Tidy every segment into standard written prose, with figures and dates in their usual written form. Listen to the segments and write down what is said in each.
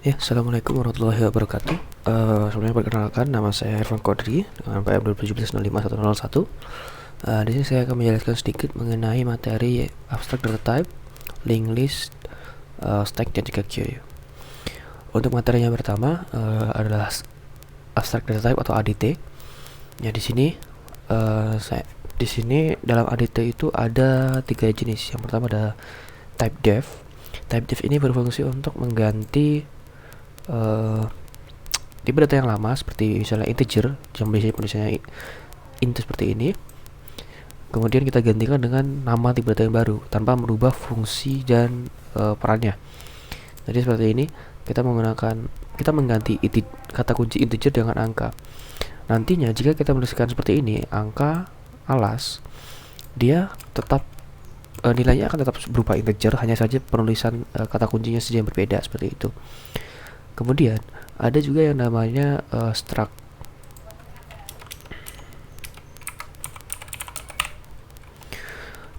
Ya, assalamualaikum warahmatullahi wabarakatuh. Sebelumnya perkenalkan, nama saya Irfan Kodri dengan PM 2017-05-101. Di sini saya akan menjelaskan sedikit mengenai materi abstract data type, linked list, stack dan juga queue. Untuk materi yang pertama adalah abstract data type atau ADT. Ya, di sini dalam ADT itu ada 3 jenis. Yang pertama ada type def. Type def ini berfungsi untuk mengganti tipe data yang lama seperti misalnya integer yang biasanya penulisannya int seperti ini, kemudian kita gantikan dengan nama tipe data yang baru tanpa merubah fungsi dan perannya. Jadi seperti ini kita mengganti kata kunci integer dengan angka. Nantinya jika kita menuliskan seperti ini, angka alas, dia tetap nilainya akan tetap berupa integer, hanya saja penulisan kata kuncinya saja yang berbeda seperti itu. Kemudian ada juga yang namanya struct.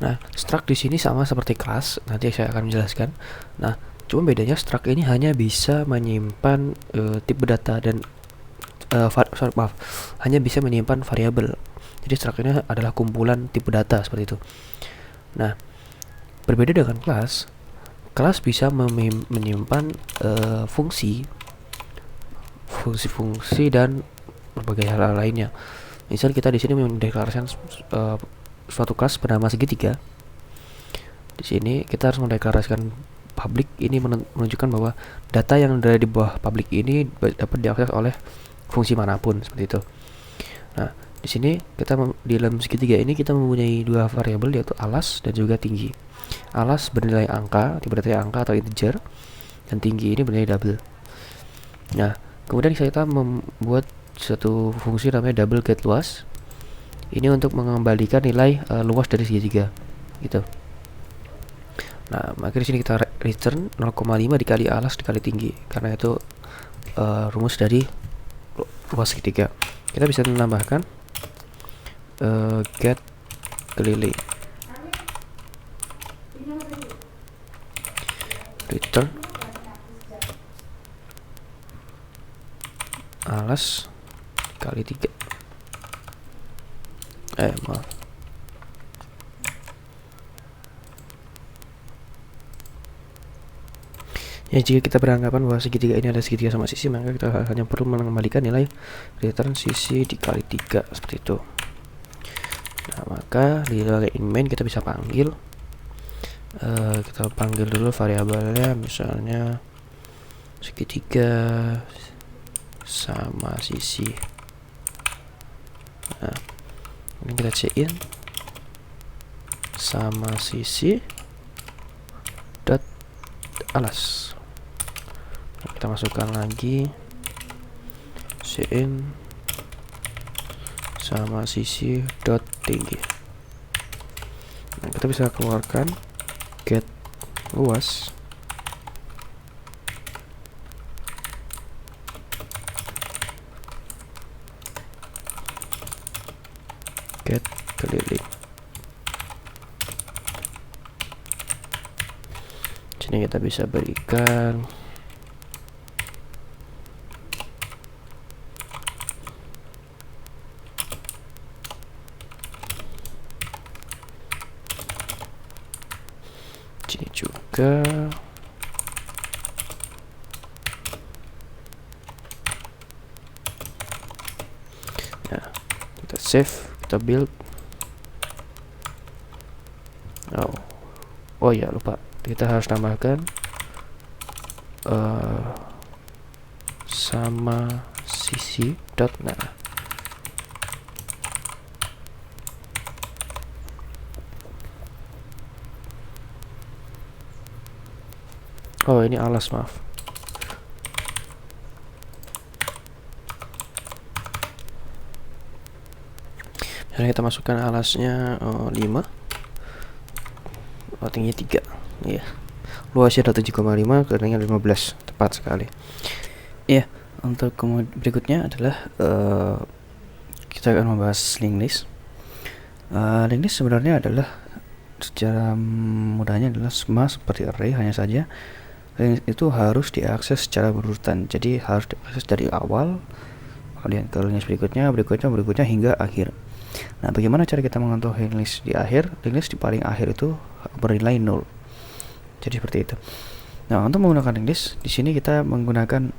Nah, struct di sini sama seperti kelas, nanti saya akan menjelaskan. Nah, cuma bedanya struct ini hanya bisa menyimpan tipe data dan hanya bisa menyimpan variabel. Jadi struct ini adalah kumpulan tipe data seperti itu. Nah, berbeda dengan kelas bisa menyimpan fungsi dan berbagai hal lainnya. Misal kita di sini mendeklarasikan suatu kelas bernama segitiga. Di sini kita harus mendeklarasikan public, ini menunjukkan bahwa data yang ada di bawah public ini dapat diakses oleh fungsi manapun seperti itu. Nah, di sini kita di dalam segitiga ini kita mempunyai dua variabel, yaitu alas dan juga tinggi. Alas bernilai angka, tipe data angka atau integer, dan tinggi ini bernilai double. Nah, kemudian kita membuat satu fungsi namanya double get luas. Ini untuk mengembalikan nilai luas dari segitiga, gitu. Nah, maka di sini kita return 0,5 dikali alas dikali tinggi, karena itu rumus dari luas segitiga. Kita bisa menambahkan get keliling, return alas kali 3. Maaf. Ya, jika kita beranggapan bahwa segitiga ini ada segitiga sama sisi, maka kita hanya perlu mengembalikan nilai return sisi dikali 3 seperti itu. Nah, maka di dalam main kita bisa panggil dulu variabelnya, misalnya segitiga sama sisi. Nah, ini kita cin sama sisi dot alas. Kita masukkan lagi cin sama sisi dot tinggi. Nah, kita bisa keluarkan get luas get keliling. Sini kita bisa berikan sini juga. Nah, kita save, kita build. Oh ya, lupa, kita harus tambahkan sama sisi dot. Nah, oh ini alas, maaf. Misalnya kita masukkan alasnya 5, tingginya 3. Iya. Luasnya ada 7,5, keringnya 15. Tepat sekali. Iya, untuk berikutnya adalah kita akan membahas linked list. Linked list sebenarnya adalah secara mudahnya adalah sama seperti array, hanya saja list itu harus diakses secara berurutan, jadi harus diakses dari awal kemudian ke list berikutnya hingga akhir. Nah, bagaimana cara kita mengontrol list di akhir? List di paling akhir itu bernilai 0. Jadi seperti itu. Nah, untuk menggunakan list di sini kita menggunakan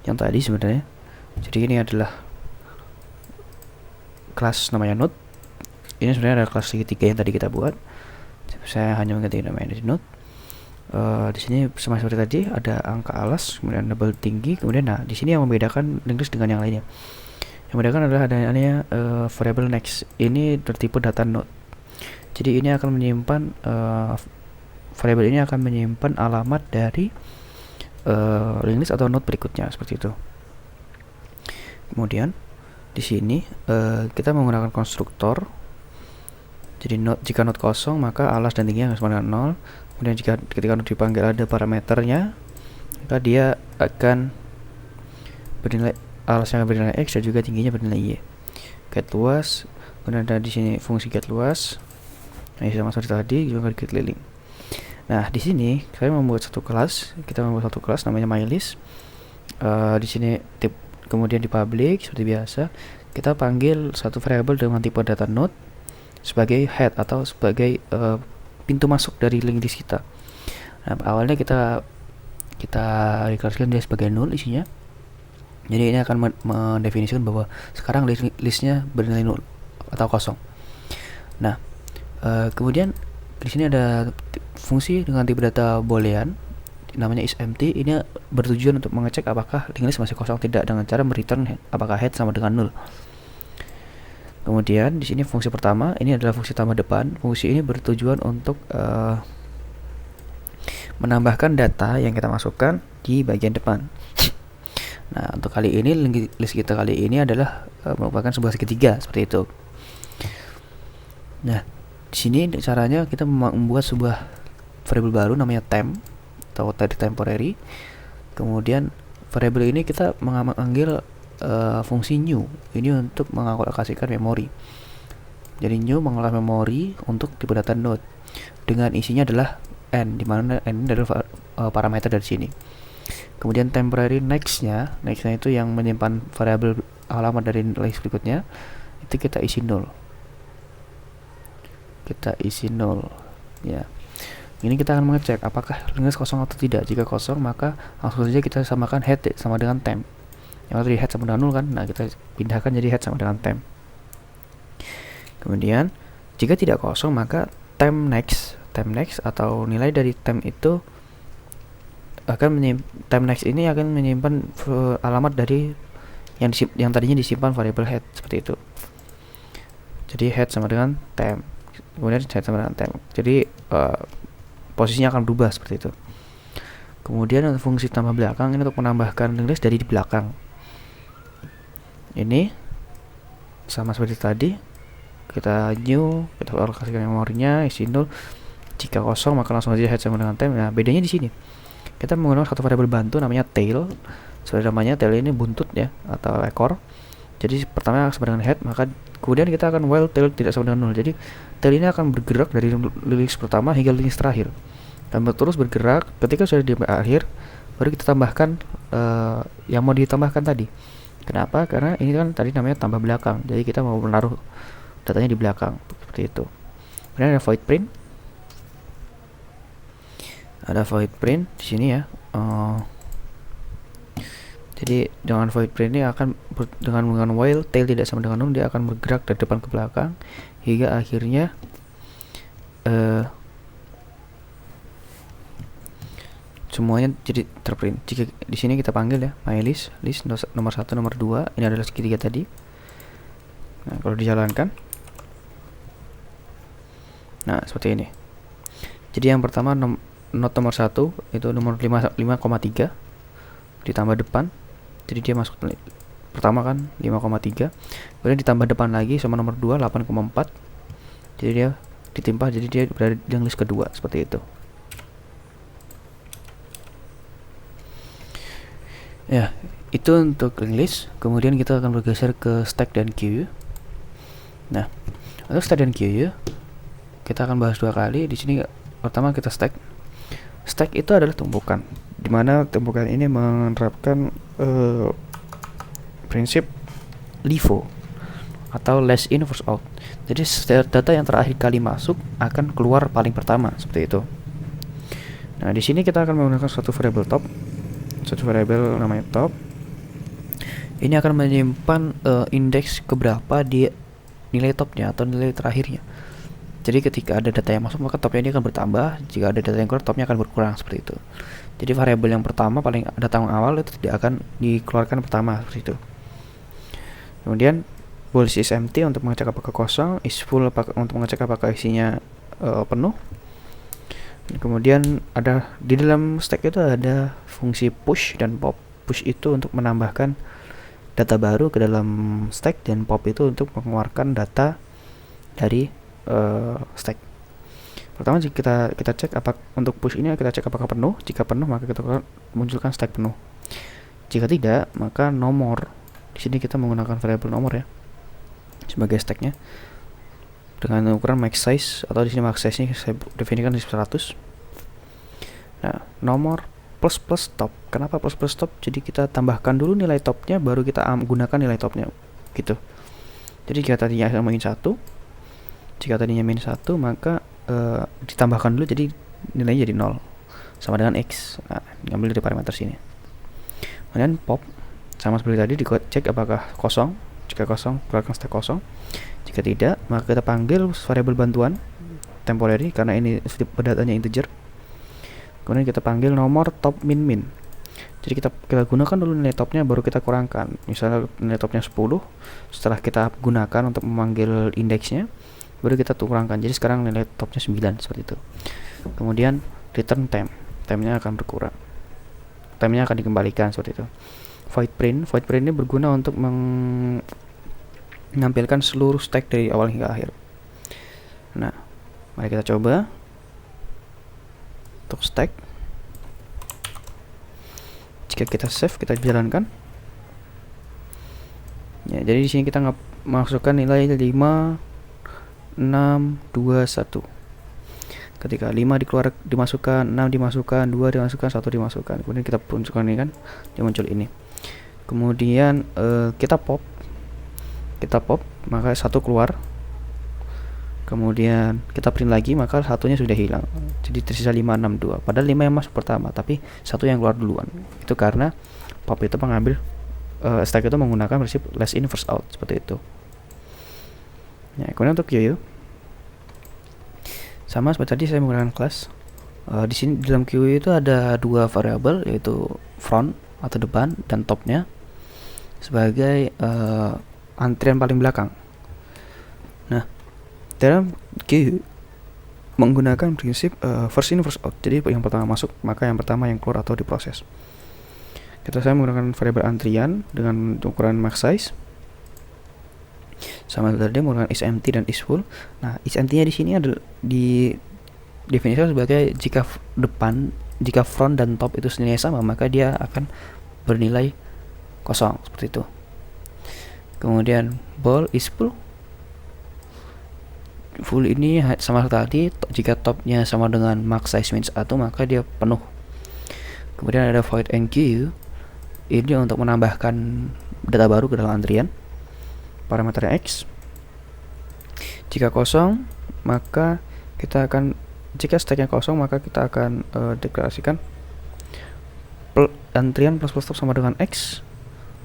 yang tadi sebenarnya. Jadi ini adalah kelas namanya node. Ini sebenarnya adalah kelas ketiga yang tadi kita buat. Saya hanya mengganti namanya di node. Di sini sama seperti tadi ada angka alas, kemudian double tinggi, kemudian nah di sini yang membedakan list dengan yang lainnya. Yang membedakan adalah adanya variable next. Ini bertipe data node. Jadi ini akan menyimpan variabel ini akan menyimpan alamat dari linked list atau node berikutnya seperti itu. Kemudian di sini kita menggunakan konstruktor. Jadi jika node kosong maka alas dan tingginya sama dengan 0. Kemudian ketika node dipanggil ada parameternya, maka dia akan bernilai alasnya bernilai x dan juga tingginya bernilai y. Get luas, kemudian ada di sini fungsi get luas. Nah, sama seperti tadi juga get keliling. Nah, di sini saya membuat satu kelas, kita membuat satu kelas namanya mylist. Di sini kemudian di public seperti biasa kita panggil satu variabel dengan tipe data node sebagai head atau sebagai pintu masuk dari linked list kita. Nah, awalnya kita deklarasikan dia sebagai null isinya. Jadi ini akan mendefinisikan bahwa sekarang listnya bernilai null atau kosong. Nah, kemudian di sini ada fungsi dengan tipe data boolean namanya isEmpty. Ini bertujuan untuk mengecek apakah linked list masih kosong tidak dengan cara mereturn apakah head sama dengan null. Kemudian di sini fungsi pertama ini adalah fungsi tambah depan. Fungsi ini bertujuan untuk menambahkan data yang kita masukkan di bagian depan. Nah, untuk kali ini list kita kali ini adalah merupakan sebuah segitiga seperti itu. Nah, di sini caranya kita membuat sebuah variabel baru namanya temp atau temporary. Kemudian variabel ini kita mengambil fungsi new ini untuk mengalokasikan memori. Jadi new mengolah memori untuk tipe data node dengan isinya adalah n, di mana n ini adalah parameter dari sini. Kemudian temporary nextnya itu yang menyimpan variabel alamat dari list berikutnya, itu kita isi 0. Ya. Ini kita akan mengecek apakah list kosong atau tidak. Jika kosong maka langsung saja kita samakan head sama dengan temp. Yang tadi head sama dengan 0 kan, nah kita pindahkan jadi head sama dengan temp. Kemudian jika tidak kosong maka temp next atau nilai dari temp itu akan temp next ini akan menyimpan alamat dari yang tadinya disimpan variabel head seperti itu. Jadi head sama dengan temp, kemudian head sama dengan temp. Jadi posisinya akan berubah seperti itu. Kemudian fungsi tambah belakang ini untuk menambahkan list dari di belakang. Ini sama seperti tadi, kita new, kita alokasikan memorinya, isi 0. Jika kosong maka langsung saja head sama dengan temp. Nah, bedanya di sini kita menggunakan satu variabel bantu namanya tail. Seperti namanya, tail ini buntut ya atau ekor. Jadi pertama sama dengan head, maka kemudian kita akan while tail tidak sama dengan 0. Jadi tail ini akan bergerak dari list pertama hingga list terakhir dan terus bergerak. Ketika sudah di akhir baru kita tambahkan yang mau ditambahkan tadi. Kenapa? Karena ini kan tadi namanya tambah belakang. Jadi kita mau menaruh datanya di belakang seperti itu. Kemudian ada void print. Ada void print di sini ya. Jadi dengan void print ini akan dengan while tail tidak sama dengan 0, dia akan bergerak dari depan ke belakang hingga akhirnya semuanya jadi terprint. Jika di sini kita panggil ya mylist list nomor 1 nomor 2 ini adalah segitiga tadi. Nah, kalau dijalankan, nah seperti ini. Jadi yang pertama node nomor 1 itu nomor 5,3 ditambah depan. Jadi dia masuk pertama kan 5,3. Kemudian ditambah depan lagi sama nomor 2 8,4. Jadi dia ditimpah, jadi dia berada di list kedua seperti itu. Ya, itu untuk list. Kemudian kita akan bergeser ke stack dan queue. Nah, untuk stack dan queue kita akan bahas dua kali. Di sini pertama kita stack Stack itu adalah tumpukan, dimana tumpukan ini menerapkan prinsip LIFO atau last in first out. Jadi setiap data yang terakhir kali masuk akan keluar paling pertama, seperti itu. Nah, di sini kita akan menggunakan suatu variabel top, suatu variabel namanya top. Ini akan menyimpan indeks keberapa di nilai topnya atau nilai terakhirnya. Jadi ketika ada data yang masuk, maka topnya ini akan bertambah. Jika ada data yang keluar, topnya akan berkurang, seperti itu. Jadi variabel yang pertama, paling data yang awal itu tidak akan dikeluarkan pertama, seperti itu. Kemudian bool is empty untuk mengecek apakah kosong, is full untuk mengecek apakah isinya penuh. Kemudian ada di dalam stack itu ada fungsi push dan pop. Push itu untuk menambahkan data baru ke dalam stack, dan pop itu untuk mengeluarkan data dari stack. Pertama, jika kita cek untuk push ini kita cek apakah penuh. Jika penuh, maka kita munculkan stack penuh. Jika tidak, maka nomor. Di sini kita menggunakan variabel nomor ya sebagai stacknya dengan ukuran max size, atau di sini max size nya saya definisikan di 100. Nah, nomor plus plus top. Kenapa plus plus top? Jadi kita tambahkan dulu nilai topnya, baru kita gunakan nilai topnya gitu. Jadi jika tadinya min 1, jika tadinya min 1, maka ditambahkan dulu, jadi nilainya jadi 0 sama dengan X. Nah, ngambil dari parameter sini. Kemudian pop sama seperti tadi, dicek apakah kosong. Jika kosong, keluarkan stack kosong. Jika tidak, maka kita panggil variabel bantuan temporary karena ini datanya integer. Kemudian kita panggil nomor top min min. Jadi kita gunakan dulu nilai topnya, baru kita kurangkan. Misalnya nilai topnya 10, setelah kita gunakan untuk memanggil indeksnya, baru kita kurangkan. Jadi sekarang nilai topnya 9, seperti itu. Kemudian return time, time-nya akan berkurang, time-nya akan dikembalikan, seperti itu. Void print ini berguna untuk menampilkan seluruh stack dari awal hingga akhir. Nah, mari kita coba untuk stack. Jika kita save, kita jalankan. Ya, jadi di sini kita masukkan nilai 5, 6, 2, 1. Ketika 5 dimasukkan, 6 dimasukkan, 2 dimasukkan, 1 dimasukkan. Kemudian kita munculkan ini kan, dia muncul ini. Kemudian kita pop, maka 1 keluar. Kemudian kita print lagi, maka satunya sudah hilang. Jadi tersisa 5, 6, 2. Padahal 5 yang masuk pertama, tapi 1 yang keluar duluan. Itu karena pop itu mengambil stack itu menggunakan prinsip last in first out, seperti itu. Ya, kemudian untuk queue sama seperti tadi, saya menggunakan class. Di sini dalam queue itu ada 2 variabel, yaitu front atau depan dan topnya sebagai antrian paling belakang. Nah, dalam queue menggunakan prinsip first in first out. Jadi yang pertama masuk, maka yang pertama yang keluar atau diproses. Saya menggunakan variabel antrian dengan ukuran max size. Sama tadi menggunakan is empty dan is full. Nah, is empty-nya di sini adalah didefinisikan sebagai jika front dan top itu nilai sama, maka dia akan bernilai kosong, seperti itu. Kemudian bool is full. Full ini sama tadi, jika topnya sama dengan max size min 1, maka dia penuh. Kemudian ada void enqueue, ini untuk menambahkan data baru ke dalam antrian, parameter X. Jika kosong, maka kita akan, jika stacknya kosong, maka kita akan deklarasikan antrian plus plus top sama dengan X,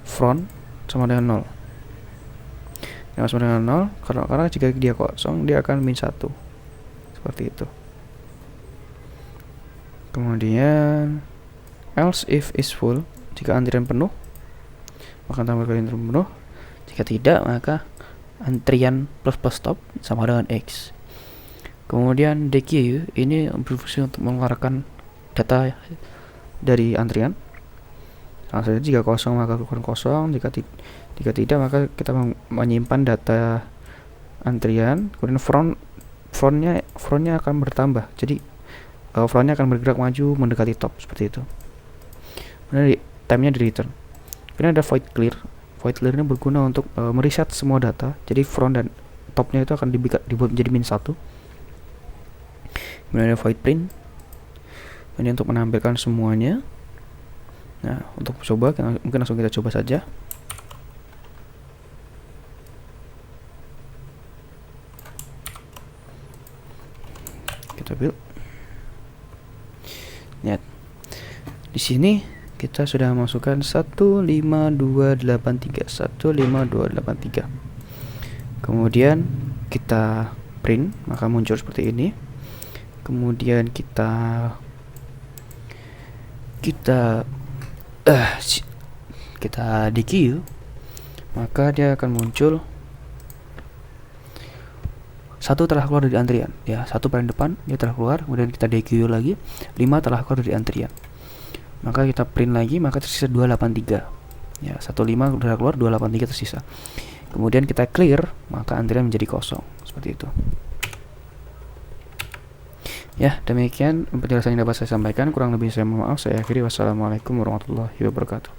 front sama dengan 0. Yang sama dengan 0, karena jika dia kosong, dia akan min 1, seperti itu. Kemudian else if is full, jika antrian penuh, maka tambah kali antrian penuh. Jika tidak, maka antrian plus plus top sama dengan X. Kemudian dequeue ini berfungsi untuk mengeluarkan data dari antrian. Langsung saja, jika kosong maka keluar kosong, jika tidak maka kita menyimpan data antrian. Kemudian frontnya akan bertambah, jadi frontnya akan bergerak maju mendekati top, seperti itu. Kemudian time-nya di return. Kemudian ada void clear ini berguna untuk mereset semua data, jadi front dan topnya itu akan dibuat menjadi min 1. Kemudian ada void print. Ini untuk menampilkan semuanya. Nah, untuk coba mungkin langsung kita coba saja. Kita build. Lihat. Di sini kita sudah masukkan 15283. Kemudian kita print, maka muncul seperti ini. Kemudian kita DQ, maka dia akan muncul 1 telah keluar dari antrian, ya, 1 paling depan dia telah keluar. Kemudian kita DQ lagi, 5 telah keluar dari antrian, maka kita print lagi, maka tersisa 283, ya, 15 udah keluar, 283 tersisa. Kemudian kita clear, maka antrian menjadi kosong, seperti itu. Ya, demikian penjelasan yang dapat saya sampaikan. Kurang lebih saya mohon maaf. Saya akhiri. Wassalamualaikum warahmatullahi wabarakatuh.